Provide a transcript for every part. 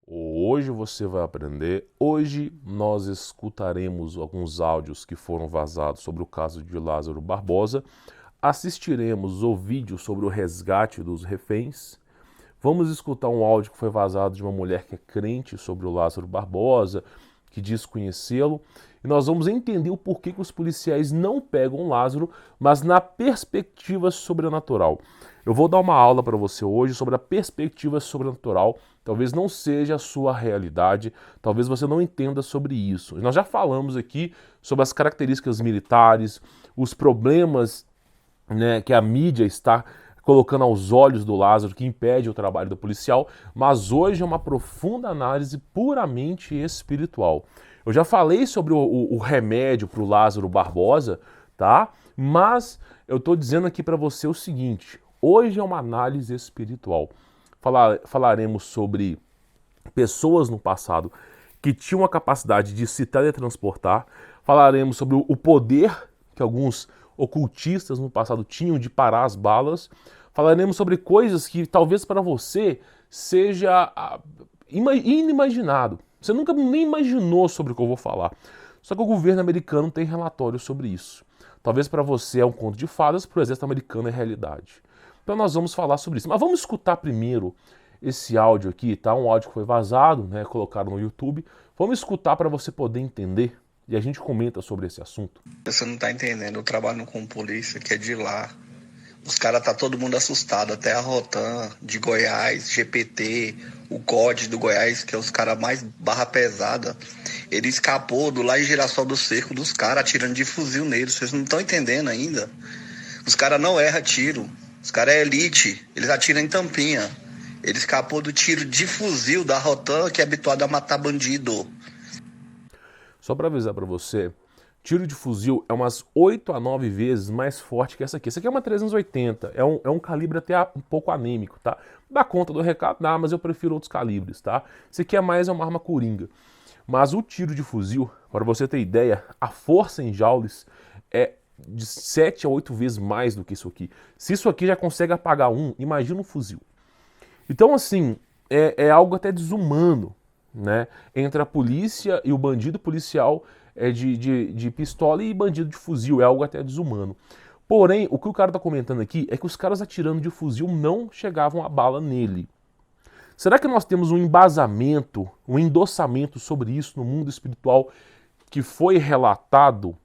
Hoje você vai aprender. Hoje nós escutaremos alguns áudios que foram vazados sobre o caso de Lázaro Barbosa. Assistiremos o vídeo sobre o resgate dos reféns. Vamos escutar um áudio que foi vazado de uma mulher que é crente sobre o Lázaro Barbosa, que diz conhecê-lo. E nós vamos entender o porquê que os policiais não pegam Lázaro, mas na perspectiva sobrenatural. Eu vou dar uma aula para você hoje sobre a perspectiva sobrenatural. Talvez não seja a sua realidade, talvez você não entenda sobre isso. Nós já falamos aqui sobre as características militares, os problemas, né, que a mídia está colocando aos olhos do Lázaro, que impede o trabalho do policial, mas hoje é uma profunda análise puramente espiritual. Eu já falei sobre o remédio para o Lázaro Barbosa, tá? Mas eu estou dizendo aqui para você o seguinte: hoje é uma análise espiritual. Falaremos sobre pessoas no passado que tinham a capacidade de se teletransportar. Falaremos sobre o poder que alguns ocultistas no passado tinham de parar as balas. Falaremos sobre coisas que talvez para você seja inimaginado. Você nunca nem imaginou sobre o que eu vou falar. Só que o governo americano tem relatórios sobre isso. Talvez para você é um conto de fadas, para o exército americano é realidade. Então nós vamos falar sobre isso. Mas vamos escutar primeiro esse áudio aqui, tá? Um áudio que foi vazado, né? Colocaram no YouTube. Vamos escutar para você poder entender e a gente comenta sobre esse assunto. Você não tá entendendo, eu trabalho com polícia que é de lá. Os caras tá todo mundo assustado, até a Rotan de Goiás, GPT, o COD do Goiás, que é os caras mais barra pesada. Ele escapou do lá em Girassol do Cerco dos caras atirando de fuzil neles. Vocês não estão entendendo ainda. Os caras não erram tiro. Os caras é elite. Eles atiram em tampinha. Ele escapou do tiro de fuzil da Rotan, que é habituado a matar bandido. Só para avisar para você, tiro de fuzil é umas 8 a 9 vezes mais forte que essa aqui. Essa aqui é uma 380, é um calibre até um pouco anêmico, tá? Dá conta do recado? Dá, mas eu prefiro outros calibres, tá? Esse aqui é mais uma arma coringa. Mas o tiro de fuzil, para você ter ideia, a força em joules é de 7 a 8 vezes mais do que isso aqui. Se isso aqui já consegue apagar um, imagina um fuzil. Então, assim, é algo até desumano, né? Entre a polícia e o bandido policial de pistola e bandido de fuzil, é algo até desumano. Porém, o que o cara tá comentando aqui é que os caras atirando de fuzil não chegavam a bala nele. Será que nós temos um embasamento, um endossamento sobre isso no mundo espiritual que foi relatado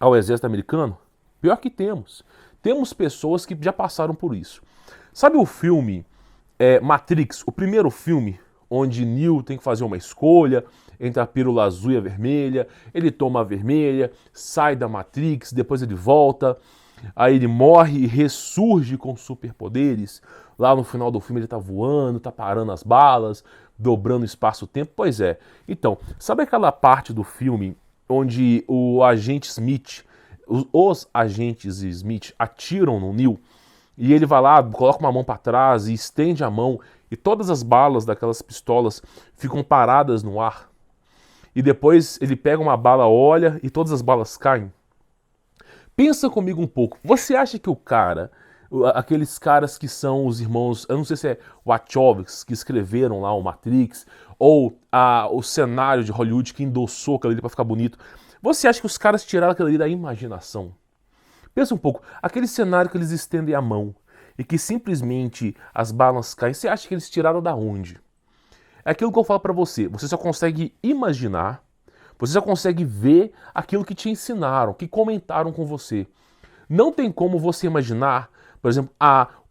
ao exército americano? Pior que temos. Temos pessoas que já passaram por isso. Sabe o filme Matrix, o primeiro filme, onde Neo tem que fazer uma escolha entre a pílula azul e a vermelha, ele toma a vermelha, sai da Matrix, depois ele volta, aí ele morre e ressurge com superpoderes. Lá no final do filme ele tá voando, tá parando as balas, dobrando o espaço-tempo. Pois é. Então, sabe aquela parte do filme onde o agente Smith, os agentes Smith atiram no Neo? E ele vai lá, coloca uma mão para trás e estende a mão e todas as balas daquelas pistolas ficam paradas no ar. E depois ele pega uma bala, olha e todas as balas caem. Pensa comigo um pouco. Você acha que o cara, aqueles caras que são os irmãos, eu não sei se é Wachowski que escreveram lá o Matrix, ou o cenário de Hollywood que endossou aquilo ali para ficar bonito, você acha que os caras tiraram aquilo ali da imaginação? Pensa um pouco, aquele cenário que eles estendem a mão e que simplesmente as balas caem, você acha que eles tiraram da onde? É aquilo que eu falo pra você, você só consegue imaginar, você só consegue ver aquilo que te ensinaram, que comentaram com você. Não tem como você imaginar, por exemplo,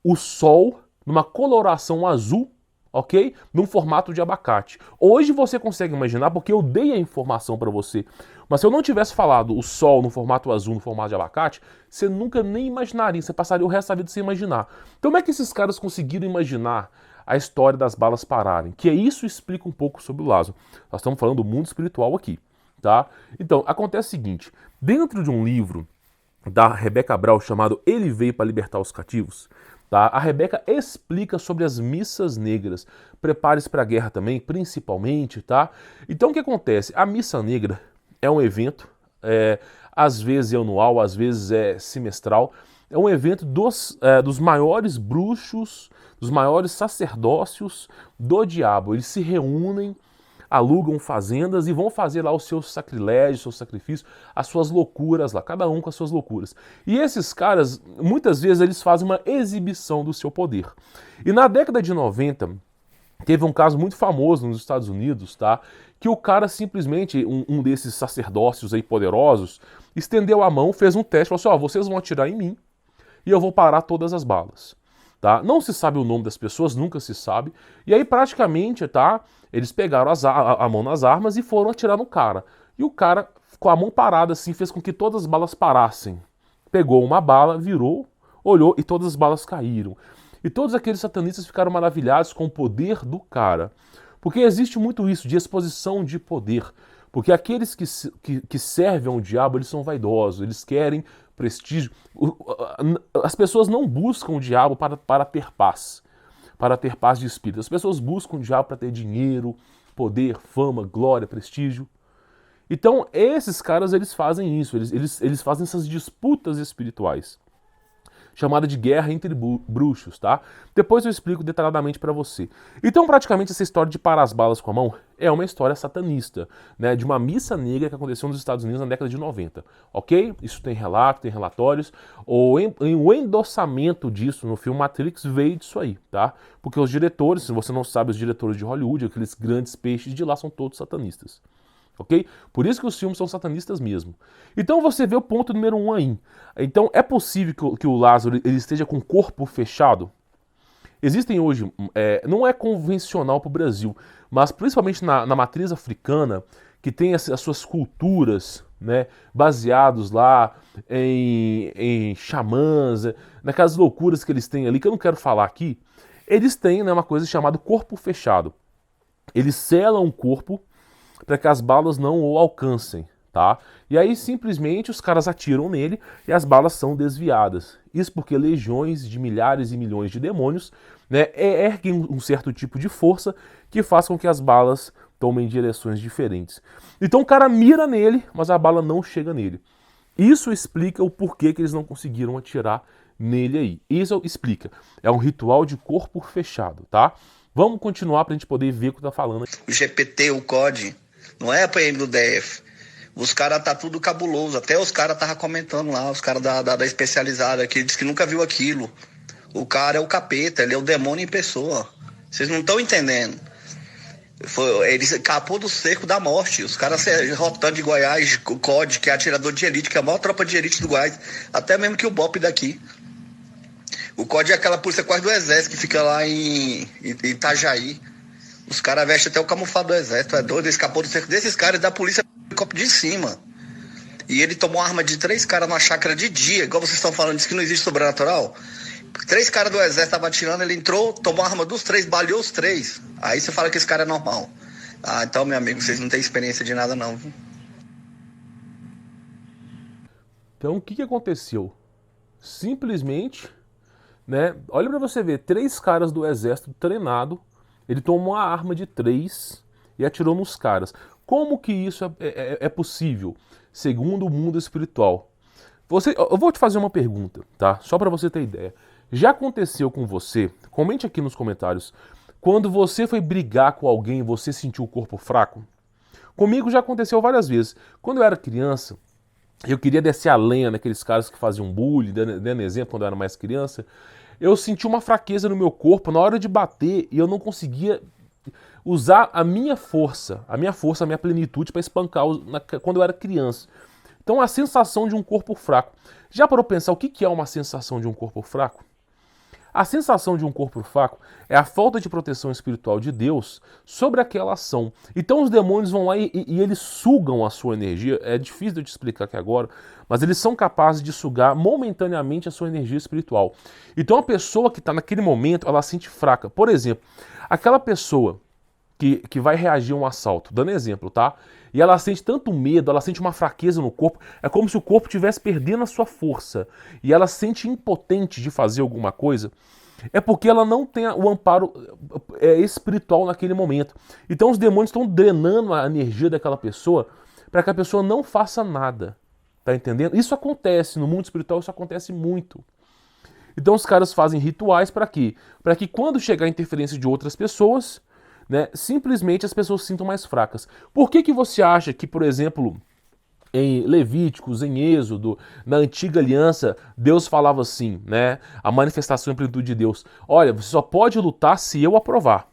o sol numa coloração azul, ok? Num formato de abacate. Hoje você consegue imaginar porque eu dei a informação para você. Mas se eu não tivesse falado o sol no formato azul, no formato de abacate, você nunca nem imaginaria, você passaria o resto da vida sem imaginar. Então como é que esses caras conseguiram imaginar a história das balas pararem? Que isso explica um pouco sobre o Lázaro. Nós estamos falando do mundo espiritual aqui, tá? Então, acontece o seguinte, dentro de um livro da Rebecca Brown chamado Ele Veio para Libertar os Cativos, tá? A Rebecca explica sobre as missas negras. Prepare-se para a guerra também, principalmente, tá? Então o que acontece? A missa negra é um evento, às vezes é anual, às vezes é semestral, é um evento dos maiores bruxos, dos maiores sacerdócios do diabo. Eles se reúnem, alugam fazendas e vão fazer lá os seus sacrilégios, seus sacrifícios, as suas loucuras lá, cada um com as suas loucuras. E esses caras, muitas vezes, eles fazem uma exibição do seu poder. E na década de 90, teve um caso muito famoso nos Estados Unidos, tá? Que o cara simplesmente, um desses sacerdócios aí poderosos, estendeu a mão, fez um teste, falou assim, ó, vocês vão atirar em mim e eu vou parar todas as balas. Tá? Não se sabe o nome das pessoas, nunca se sabe. E aí praticamente, tá? Eles pegaram a mão nas armas e foram atirar no cara. E o cara, com a mão parada assim, fez com que todas as balas parassem. Pegou uma bala, virou, olhou e todas as balas caíram. E todos aqueles satanistas ficaram maravilhados com o poder do cara. Porque existe muito isso, de exposição de poder. Porque aqueles que servem ao diabo, eles são vaidosos, eles querem prestígio. As pessoas não buscam o diabo para ter paz de espírito. As pessoas buscam o diabo para ter dinheiro, poder, fama, glória, prestígio. Então, esses caras, eles fazem isso, eles fazem essas disputas espirituais, chamada de guerra entre bruxos, tá? Depois eu explico detalhadamente para você. Então, praticamente, essa história de parar as balas com a mão é uma história satanista, né? De uma missa negra que aconteceu nos Estados Unidos na década de 90, ok? Isso tem relato, tem relatórios. O endossamento disso no filme Matrix veio disso aí, tá? Porque os diretores, se você não sabe, os diretores de Hollywood, aqueles grandes peixes de lá, são todos satanistas. Ok? Por isso que os filmes são satanistas mesmo. Então você vê o ponto número 1 aí. Então é possível que o Lázaro ele esteja com o corpo fechado? Existem hoje, não é convencional para o Brasil, mas principalmente na matriz africana, que tem as suas culturas, né, baseados lá em xamãs, naquelas loucuras que eles têm ali, que eu não quero falar aqui, eles têm, né, uma coisa chamada corpo fechado. Eles selam o corpo para que as balas não o alcancem, tá? E aí simplesmente os caras atiram nele e as balas são desviadas. Isso porque legiões de milhares e milhões de demônios, né, erguem um certo tipo de força que faz com que as balas tomem direções diferentes. Então o cara mira nele, mas a bala não chega nele. Isso explica o porquê que eles não conseguiram atirar nele aí. Isso explica. É um ritual de corpo fechado, tá? Vamos continuar para a gente poder ver o que tá falando. O GPT, o COD, não é a PM do DF. Os caras tá tudo cabuloso. Até os caras estavam comentando lá, os caras da especializada, que diz que nunca viu aquilo. O cara é o capeta, ele é o demônio em pessoa. Vocês não estão entendendo. Ele escapou do cerco da morte. Os caras rotando de Goiás, o COD, que é atirador de elite, que é a maior tropa de elite do Goiás. Até mesmo que o BOP daqui. O COD é aquela polícia quase do exército que fica lá em Itajaí. Os caras vestem até o camuflado do exército. É doido, ele escapou do cerco desses caras e da polícia de cima. E ele tomou arma de 3 caras numa chácara de dia. Igual vocês estão falando, diz que não existe sobrenatural. 3 caras do exército estavam atirando, ele entrou, tomou a arma dos 3, baleou os 3. Aí você fala que esse cara é normal. Ah, então, meu amigo, vocês não têm experiência de nada não. Então, o que aconteceu? Simplesmente, né? Olha pra você ver, 3 caras do exército treinado, ele tomou uma arma de 3 e atirou nos caras. Como que isso é possível, segundo o mundo espiritual? Eu vou te fazer uma pergunta, tá? Só para você ter ideia. Já aconteceu com você, comente aqui nos comentários, quando você foi brigar com alguém e você sentiu o corpo fraco? Comigo já aconteceu várias vezes. Quando eu era criança, eu queria descer a lenha naqueles caras que faziam bullying, dando exemplo quando eu era mais criança, eu senti uma fraqueza no meu corpo na hora de bater e eu não conseguia usar a minha força, a minha plenitude para espancar quando eu era criança. Então a sensação de um corpo fraco. Já parou para pensar o que é uma sensação de um corpo fraco? A sensação de um corpo fraco é a falta de proteção espiritual de Deus sobre aquela ação. Então os demônios vão lá e eles sugam a sua energia. É difícil de eu te explicar aqui agora, mas eles são capazes de sugar momentaneamente a sua energia espiritual. Então a pessoa que está naquele momento, ela se sente fraca. Por exemplo, aquela pessoa que vai reagir a um assalto, dando exemplo, tá? E ela sente tanto medo, ela sente uma fraqueza no corpo, é como se o corpo estivesse perdendo a sua força, e ela se sente impotente de fazer alguma coisa, é porque ela não tem o amparo espiritual naquele momento. Então os demônios estão drenando a energia daquela pessoa para que a pessoa não faça nada, tá entendendo? Isso acontece, no mundo espiritual isso acontece muito. Então os caras fazem rituais para quê? Para que quando chegar a interferência de outras pessoas, né, simplesmente as pessoas se sintam mais fracas. Por que você acha que, por exemplo, em Levíticos, em Êxodo, na antiga aliança, Deus falava assim, né? A manifestação e plenitude de Deus. Olha, você só pode lutar se eu aprovar.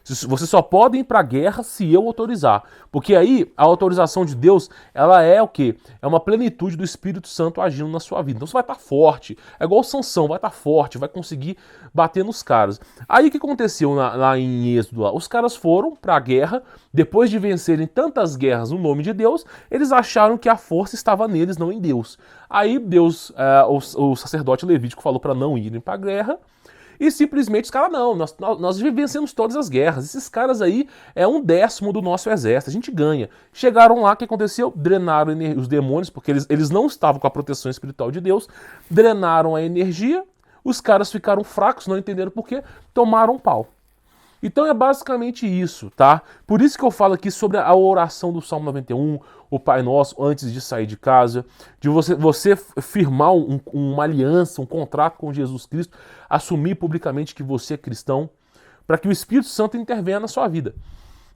Você só pode ir para a guerra se eu autorizar. Porque aí a autorização de Deus, ela é o quê? É uma plenitude do Espírito Santo agindo na sua vida. Então você vai estar forte. É igual Sansão, vai estar forte, vai conseguir bater nos caras. Aí o que aconteceu lá em Êxodo? Lá? Os caras foram para a guerra, depois de vencerem tantas guerras no nome de Deus, eles acharam que a força estava neles, não em Deus. Aí Deus, o sacerdote levítico falou para não irem para a guerra. E simplesmente os caras, não, nós vencemos todas as guerras. Esses caras aí é 1/10 do nosso exército, a gente ganha. Chegaram lá, o que aconteceu? Drenaram os demônios, porque eles não estavam com a proteção espiritual de Deus, drenaram a energia, os caras ficaram fracos, não entenderam por quê, tomaram um pau. Então é basicamente isso, tá? Por isso que eu falo aqui sobre a oração do Salmo 91, o Pai Nosso, antes de sair de casa, de você firmar uma aliança, um contrato com Jesus Cristo, assumir publicamente que você é cristão, para que o Espírito Santo intervenha na sua vida.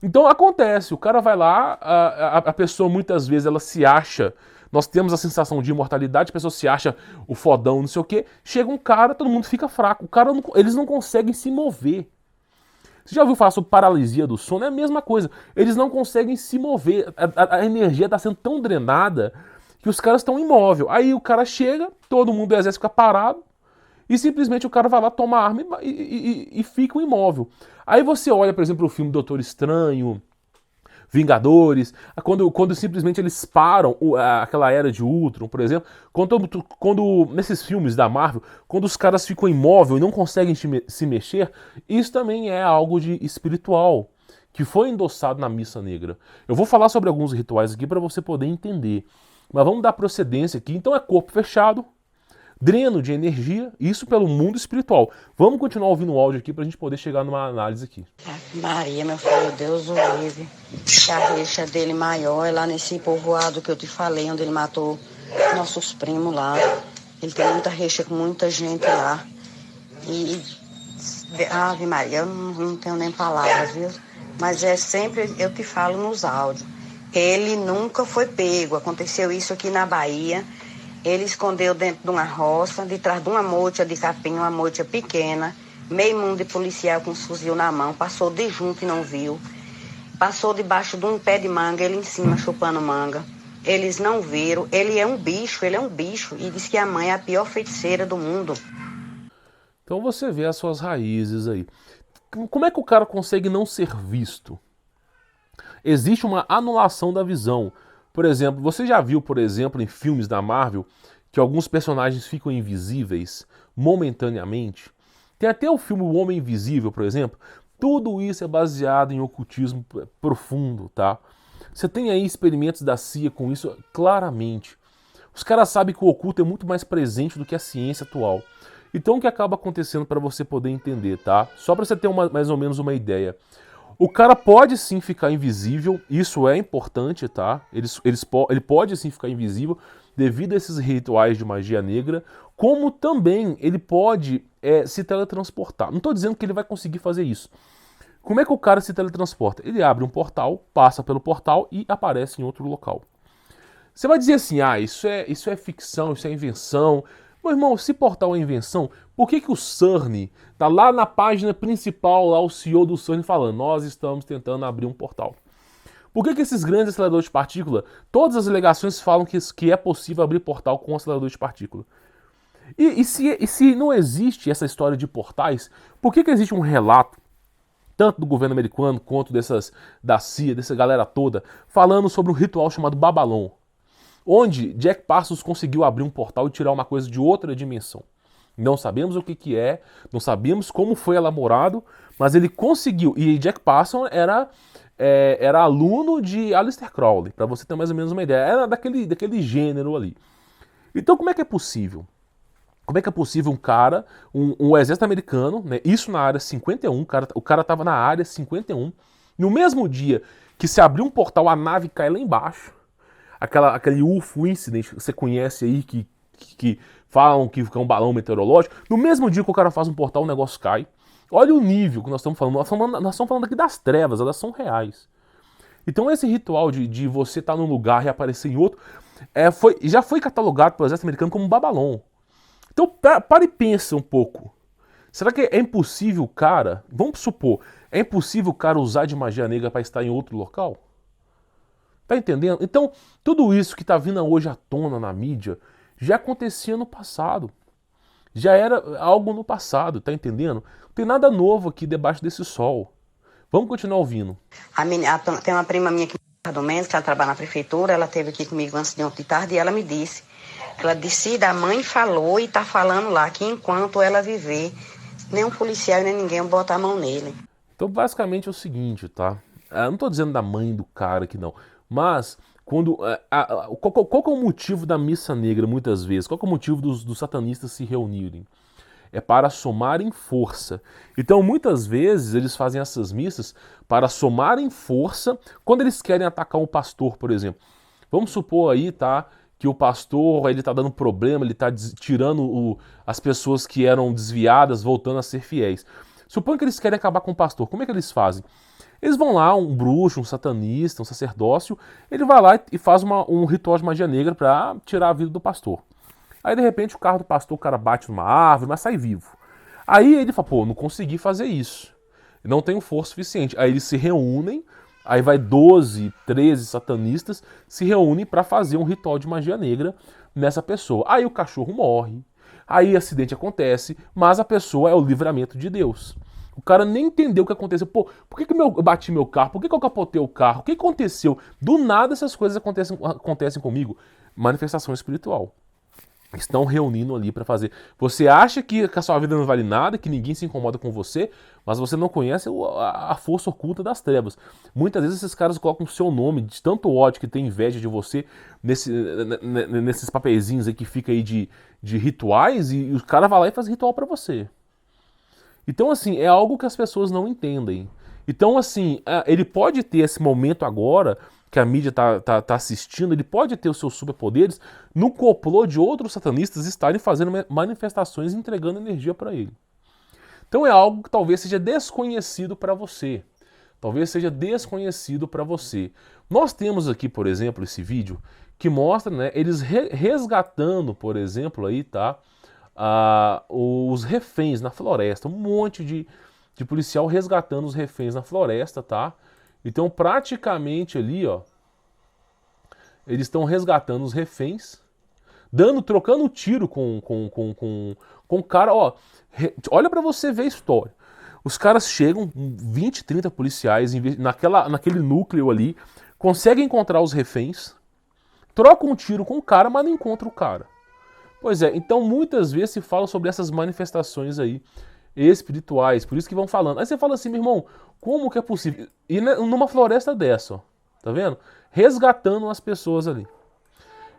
Então acontece, o cara vai lá, a pessoa muitas vezes ela se acha, nós temos a sensação de imortalidade, a pessoa se acha o fodão, não sei o quê, chega um cara, todo mundo fica fraco, eles não conseguem se mover. Você já ouviu falar sobre paralisia do sono? É a mesma coisa. Eles não conseguem se mover. A energia está sendo tão drenada que os caras estão imóveis. Aí o cara chega, todo mundo do exército fica parado e simplesmente o cara vai lá, toma a arma e fica imóvel. Aí você olha, por exemplo, o filme Doutor Estranho, Vingadores, quando simplesmente eles param aquela era de Ultron, por exemplo, quando nesses filmes da Marvel, quando os caras ficam imóveis e não conseguem se mexer, isso também é algo de espiritual, que foi endossado na Missa Negra. Eu vou falar sobre alguns rituais aqui para você poder entender, mas vamos dar procedência aqui. Então é corpo fechado, dreno de energia, isso pelo mundo espiritual. Vamos continuar ouvindo o áudio aqui para a gente poder chegar numa análise aqui. Maria, meu filho, Deus o livre. A rixa dele maior é lá nesse povoado que eu te falei, onde ele matou nossos primos lá. Ele tem muita rixa com muita gente lá. Ave Maria, eu não tenho nem palavras, viu? Mas é sempre, eu te falo nos áudios. Ele nunca foi pego. Aconteceu isso aqui na Bahia. Ele escondeu dentro de uma roça, de trás de uma moita de capim, uma moita pequena, meio mundo de policial com um fuzil na mão, passou de junto e não viu. Passou debaixo de um pé de manga, ele em cima chupando manga. Eles não viram, ele é um bicho, e diz que a mãe é a pior feiticeira do mundo. Então você vê as suas raízes aí. Como é que o cara consegue não ser visto? Existe uma anulação da visão. Por exemplo, você já viu, por exemplo, em filmes da Marvel, que alguns personagens ficam invisíveis momentaneamente? Tem até o filme O Homem Invisível, por exemplo. Tudo isso é baseado em ocultismo profundo, tá? Você tem aí experimentos da CIA com isso claramente. Os caras sabem que o oculto é muito mais presente do que a ciência atual. Então o que acaba acontecendo para você poder entender, tá? Só para você ter mais ou menos uma ideia. O cara pode sim ficar invisível, isso é importante, tá? Ele pode sim ficar invisível devido a esses rituais de magia negra, como também ele pode se teletransportar. Não estou dizendo que ele vai conseguir fazer isso. Como é que o cara se teletransporta? Ele abre um portal, passa pelo portal e aparece em outro local. Você vai dizer assim, isso é ficção, isso é invenção. Meu irmão, se portal é invenção, por que o CERN tá lá na página principal, lá o CEO do CERN falando, nós estamos tentando abrir um portal? Por que esses grandes aceleradores de partícula, todas as alegações falam que é possível abrir portal com acelerador de partícula? E se não existe essa história de portais, por que existe um relato, tanto do governo americano quanto da CIA, dessa galera toda, falando sobre um ritual chamado Babalon? Onde Jack Parsons conseguiu abrir um portal e tirar uma coisa de outra dimensão. Não sabemos o que é, não sabemos como foi elaborado, mas ele conseguiu. E Jack Parsons era aluno de Aleister Crowley, para você ter mais ou menos uma ideia. Era daquele gênero ali. Então como é que é possível? Como é que é possível um cara, um exército americano, né, isso na área 51, o cara estava na área 51, no mesmo dia que se abriu um portal, a nave cai lá embaixo, aquele UFO incident que você conhece aí, que falam que é um balão meteorológico. No mesmo dia que o cara faz um portal, o negócio cai. Olha o nível que nós estamos falando. Nós estamos falando aqui das trevas, elas são reais. Então esse ritual de você estar num lugar e aparecer em outro, já foi catalogado pelo exército americano como um babalon. Então para e pensa um pouco. Será que é impossível o cara, vamos supor, é impossível o cara usar de magia negra para estar em outro local? Tá entendendo? Então, tudo isso que tá vindo hoje à tona na mídia já acontecia no passado. Já era algo no passado, tá entendendo? Não tem nada novo aqui debaixo desse sol. Vamos continuar ouvindo. Tem uma prima minha que do Mendes, que ela trabalha na prefeitura, ela esteve aqui comigo antes de ontem de tarde e ela me disse. Ela disse, a mãe falou e tá falando lá que enquanto ela viver, nem um policial nem ninguém vai botar a mão nele. Então, basicamente é o seguinte, tá? Eu não tô dizendo da mãe do cara aqui, não. Mas, qual que é o motivo da missa negra, muitas vezes? Qual que é o motivo dos satanistas se reunirem? É para somarem força. Então, muitas vezes, eles fazem essas missas para somarem força quando eles querem atacar um pastor, por exemplo. Vamos supor aí, tá, que o pastor ele tá dando problema, ele tá tirando as pessoas que eram desviadas, voltando a ser fiéis. Suponha que eles querem acabar com o pastor. Como é que eles fazem? Eles vão lá, um bruxo, um satanista, um sacerdócio, ele vai lá e faz um ritual de magia negra para tirar a vida do pastor. Aí, de repente, o carro do pastor, o cara bate numa árvore, mas sai vivo. Aí ele fala, pô, não consegui fazer isso. Não tenho força suficiente. Aí eles se reúnem, aí vai 12, 13 satanistas, se reúnem para fazer um ritual de magia negra nessa pessoa. Aí o cachorro morre, aí acidente acontece, mas a pessoa é o livramento de Deus. O cara nem entendeu o que aconteceu. Pô, por que eu bati meu carro? Por que eu capotei o carro? O que aconteceu? Do nada essas coisas acontecem comigo. Manifestação espiritual. Estão reunindo ali para fazer. Você acha que a sua vida não vale nada, que ninguém se incomoda com você, mas você não conhece a força oculta das trevas. Muitas vezes esses caras colocam o seu nome, de tanto ódio que tem inveja de você, nesses papeizinhos aí que fica aí de rituais, e o cara vai lá e faz ritual para você. Então, assim, é algo que as pessoas não entendem. Então, assim, ele pode ter esse momento agora, que a mídia tá assistindo, ele pode ter os seus superpoderes no complô de outros satanistas estarem fazendo manifestações e entregando energia para ele. Então é algo que talvez seja desconhecido para você. Talvez seja desconhecido para você. Nós temos aqui, por exemplo, esse vídeo que mostra, né, eles resgatando, por exemplo, aí, tá? Os reféns na floresta, um monte de policial resgatando os reféns na floresta, tá? Então praticamente ali, ó, eles estão resgatando os reféns, trocando tiro com o cara, ó, olha pra você ver a história. Os caras chegam, 20, 30 policiais naquele núcleo ali, conseguem encontrar os reféns, trocam um tiro com o cara, mas não encontram o cara. Pois é, então muitas vezes se fala sobre essas manifestações aí espirituais, por isso que vão falando. Aí você fala assim, meu irmão, como que é possível? E numa floresta dessa, ó, tá vendo? Resgatando as pessoas ali.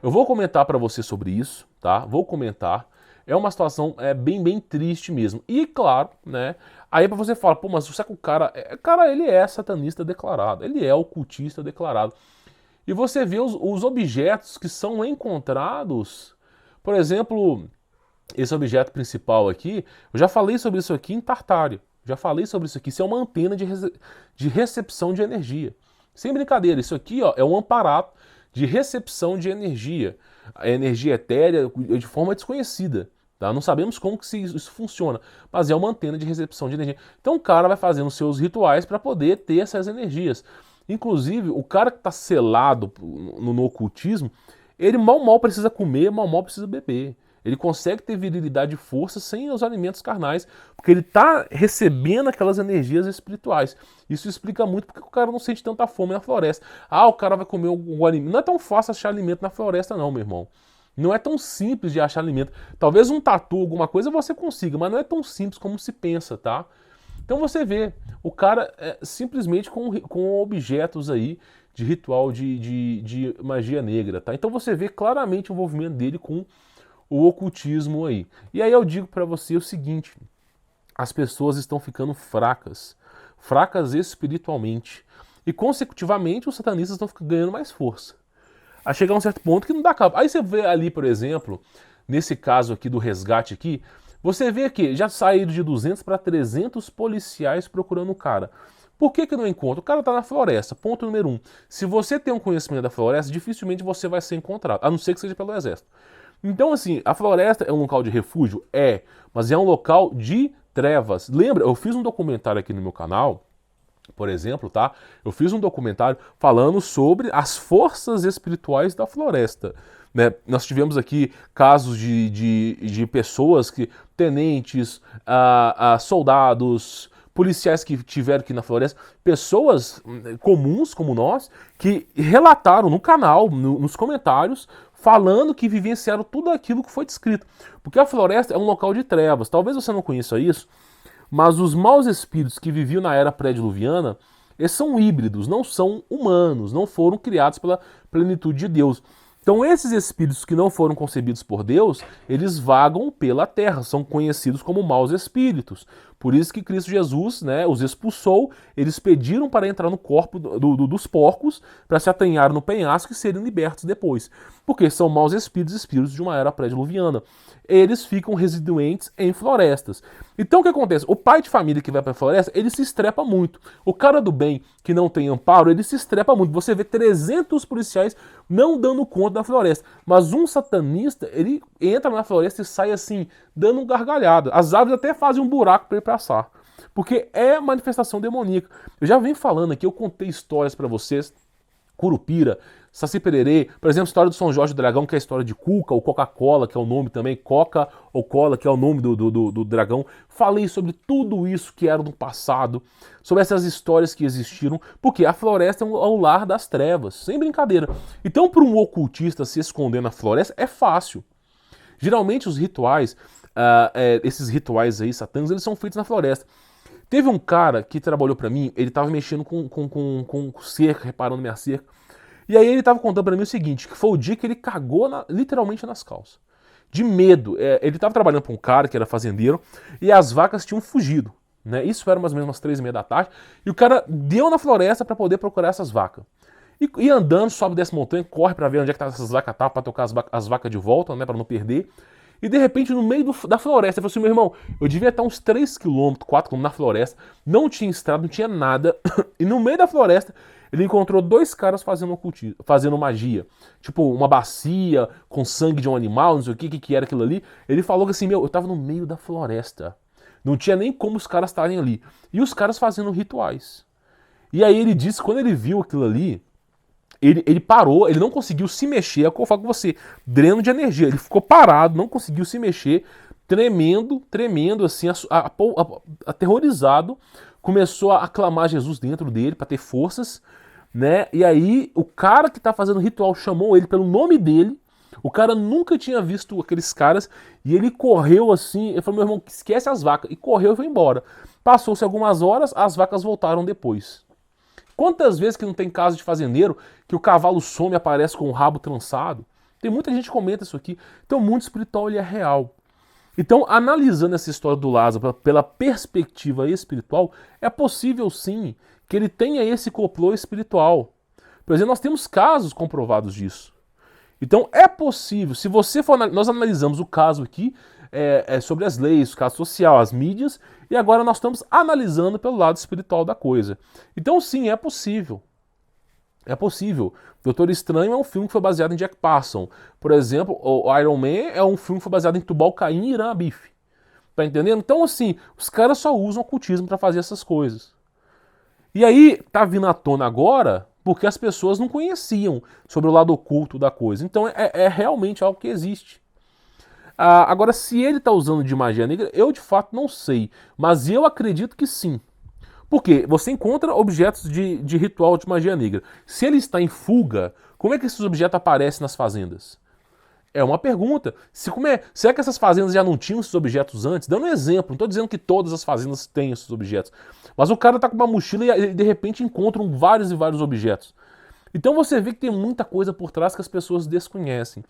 Eu vou comentar pra você sobre isso, tá? Vou comentar. É uma situação bem triste mesmo. E claro, né? Aí pra você falar, pô, mas será que o cara... Cara, ele é satanista declarado, ele é ocultista declarado. E você vê os objetos que são encontrados, por exemplo, esse objeto principal aqui, eu já falei sobre isso aqui em Tartária. Já falei sobre isso aqui. Isso é uma antena de recepção de energia. Sem brincadeira, isso aqui, ó, é um aparato de recepção de energia. A energia etérea de forma desconhecida. Tá? Não sabemos como que isso funciona, mas é uma antena de recepção de energia. Então o cara vai fazendo seus rituais para poder ter essas energias. Inclusive, o cara que está selado no ocultismo, ele mal precisa comer, mal precisa beber. Ele consegue ter virilidade e força sem os alimentos carnais, porque ele está recebendo aquelas energias espirituais. Isso explica muito porque o cara não sente tanta fome na floresta. O cara vai comer o alimento. Não é tão fácil achar alimento na floresta não, meu irmão. Não é tão simples de achar alimento. Talvez um tatu, alguma coisa você consiga, mas não é tão simples como se pensa, tá? Então você vê, o cara simplesmente com objetos aí de ritual de magia negra, tá? Então você vê claramente o envolvimento dele com o ocultismo aí. E aí eu digo para você o seguinte, as pessoas estão ficando fracas espiritualmente. E consecutivamente os satanistas estão ganhando mais força. A chegar a um certo ponto que não dá cabo. Aí você vê ali, por exemplo, nesse caso aqui do resgate aqui, você vê que já saíram de 200 para 300 policiais procurando o cara. Por que não encontra? O cara está na floresta. Ponto número 1. Se você tem um conhecimento da floresta, dificilmente você vai ser encontrado, a não ser que seja pelo exército. Então, assim, a floresta é um local de refúgio? É, mas é um local de trevas. Lembra, eu fiz um documentário aqui no meu canal, por exemplo, tá? Eu fiz um documentário falando sobre as forças espirituais da floresta. Né? Nós tivemos aqui casos de pessoas, tenentes, soldados, policiais que tiveram aqui na floresta, pessoas comuns como nós, que relataram no canal, nos comentários, falando que vivenciaram tudo aquilo que foi descrito. Porque a floresta é um local de trevas. Talvez você não conheça isso, mas os maus espíritos que viviam na era pré-diluviana, eles são híbridos, não são humanos, não foram criados pela plenitude de Deus. Então esses espíritos que não foram concebidos por Deus, eles vagam pela terra, são conhecidos como maus espíritos. Por isso que Cristo Jesus, né, os expulsou, eles pediram para entrar no corpo dos porcos, para se atanhar no penhasco e serem libertos depois. Porque são maus espíritos, espíritos de uma era pré-diluviana. Eles ficam residuentes em florestas. Então o que acontece? O pai de família que vai para a floresta, ele se estrepa muito. O cara do bem que não tem amparo, ele se estrepa muito. Você vê 300 policiais não dando conta da floresta. Mas um satanista, ele entra na floresta e sai assim, dando um gargalhado. As árvores até fazem um buraco para ele passar. Porque é manifestação demoníaca. Eu já venho falando aqui, eu contei histórias para vocês. Curupira, Saci Pererê, por exemplo, a história do São Jorge do Dragão, que é a história de Cuca, ou Coca-Cola, que é o nome também, Coca ou Cola, que é o nome do dragão. Falei sobre tudo isso que era do passado, sobre essas histórias que existiram, porque a floresta é o lar das trevas, sem brincadeira. Então, para um ocultista se esconder na floresta, é fácil. Geralmente os rituais, esses rituais aí satânicos, eles são feitos na floresta. Teve um cara que trabalhou pra mim, ele tava mexendo com cerca, reparando minha cerca. E aí ele tava contando pra mim o seguinte, que foi o dia que ele cagou literalmente nas calças. De medo. Ele tava trabalhando pra um cara que era fazendeiro e as vacas tinham fugido. Né? Isso era mais ou menos umas 3h30 da tarde. E o cara deu na floresta pra poder procurar essas vacas. E andando, sobe dessa montanha, corre pra ver onde é que essas vacas estavam, pra tocar as vacas de volta, né, pra não perder. E de repente, no meio da floresta, ele falou assim, meu irmão, eu devia estar uns 3 km, 4 km na floresta, não tinha estrada, não tinha nada. E no meio da floresta, ele encontrou 2 caras fazendo magia. Tipo, uma bacia com sangue de um animal, não sei o que era aquilo ali. Ele falou que assim, eu tava no meio da floresta. Não tinha nem como os caras estarem ali. E os caras fazendo rituais. E aí ele disse, quando ele viu aquilo ali, ele parou, ele não conseguiu se mexer, é o que eu falo com você, dreno de energia, ele ficou parado, não conseguiu se mexer, tremendo, assim, aterrorizado, começou a aclamar Jesus dentro dele para ter forças, né? E aí o cara que tá fazendo o ritual chamou ele pelo nome dele, o cara nunca tinha visto aqueles caras, e ele correu assim, ele falou, meu irmão, esquece as vacas, e correu e foi embora. Passou-se algumas horas, as vacas voltaram depois. Quantas vezes que não tem caso de fazendeiro que o cavalo some e aparece com o rabo trançado? Tem muita gente que comenta isso aqui. Então o mundo espiritual ele é real. Então, analisando essa história do Lázaro pela perspectiva espiritual, é possível sim que ele tenha esse complô espiritual. Por exemplo, nós temos casos comprovados disso. Então é possível, se você for, nós analisamos o caso aqui sobre as leis, o caso social, as mídias, e agora nós estamos analisando pelo lado espiritual da coisa. Então sim, é possível. É possível. Doutor Estranho é um filme que foi baseado em Jack Parson. Por exemplo, o Iron Man é um filme que foi baseado em Tubal Caim e Irã Abif. Tá entendendo? Então assim, os caras só usam ocultismo para fazer essas coisas. E aí, tá vindo à tona agora porque as pessoas não conheciam sobre o lado oculto da coisa. Então é realmente algo que existe. Agora, se ele está usando de magia negra, eu de fato não sei. Mas eu acredito que sim. Porque você encontra objetos de ritual de magia negra. Se ele está em fuga, como é que esses objetos aparecem nas fazendas? É uma pergunta. Será que essas fazendas já não tinham esses objetos antes? Dando um exemplo, não estou dizendo que todas as fazendas têm esses objetos. Mas o cara está com uma mochila e de repente encontram vários e vários objetos. Então você vê que tem muita coisa por trás que as pessoas desconhecem.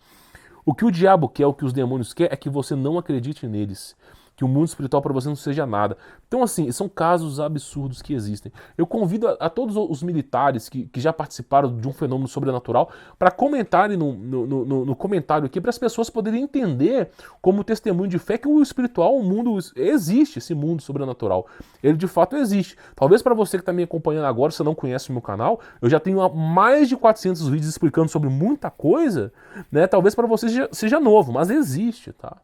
O que o diabo quer, o que os demônios querem, é que você não acredite neles. que o mundo espiritual para você não seja nada. Então, assim, são casos absurdos que existem. Eu convido a todos os militares que já participaram de um fenômeno sobrenatural para comentarem no comentário aqui, para as pessoas poderem entender como testemunho de fé que o espiritual, o mundo existe, esse mundo sobrenatural. Ele de fato existe. Talvez para você que está me acompanhando agora, se não conhece o meu canal, eu já tenho mais de 400 vídeos explicando sobre muita coisa, né? Talvez para você seja novo, mas existe, tá?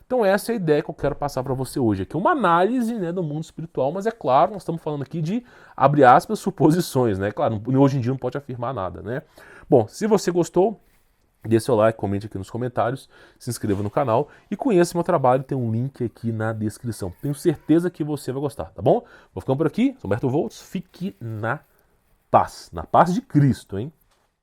Então essa é a ideia que eu quero passar para você hoje aqui, uma análise, né, do mundo espiritual, mas é claro, nós estamos falando aqui de, abre aspas, suposições, né? Claro, hoje em dia não pode afirmar nada, né? Bom, se você gostou, dê seu like, comente aqui nos comentários, se inscreva no canal e conheça meu trabalho, tem um link aqui na descrição. Tenho certeza que você vai gostar, tá bom? Vou ficando por aqui, sou Humberto Volts, fique na paz de Cristo, hein?